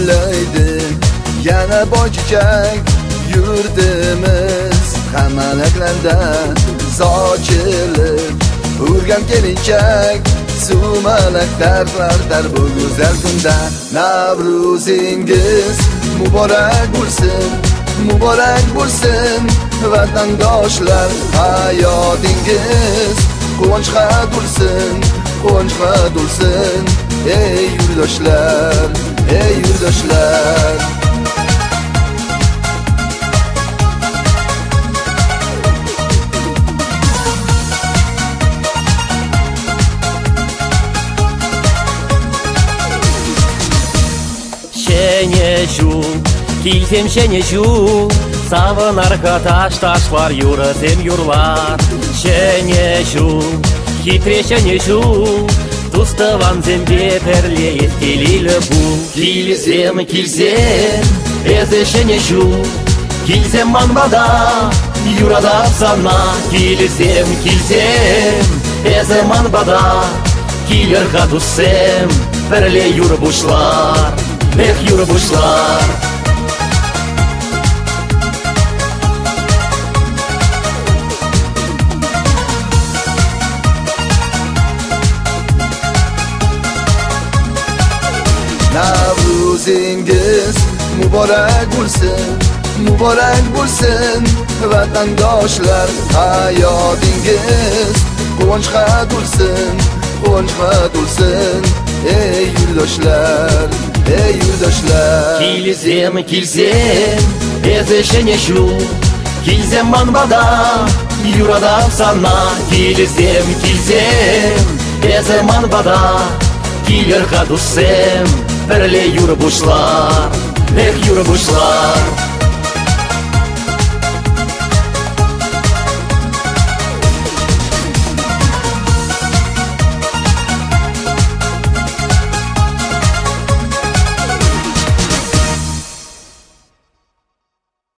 gullaydi yana boychechak yurtimiz. Hamalaklarda sochilib urgan kelinchak, sumalak tarlar bu go'zal kunda. Navruzingiz muborak bo'lsin, muborak bo'lsin vatandoshlar. Hayotingiz quvonchga to'lsin, quvonchga to'lsin. Ey yurtdoshlar, ey yurtdoshlar. Şeneşu, kilsem şeneşu, savunarga taşlar yürüsem yurlar. Şeneşu, hitre şeneşu, tustavan zembe perle etkiliyle bu. Kilsem, kilsem, eze şeneşu, kilsem manbada, yurada sana. Kilsem, kilsem, eze manbada, kilerga tussem, perle yurubuşlar. Эх, yurubuşlar. Navruzingiz muborak bo'lsin, muborak bo'lsin vatandoshlar. Hayotingiz quvonchga to'lsin, quvonchga to'lsin. Ey yurtdoshlar, ey yurtdoshlar. Kilsem, kilsem, eze şeneşu, kilsem manbada, yurada sana. Kilsem, kilsem, eze manbada, kilerga tussem, perle yurubuşlar. Эх, yurubuşlar.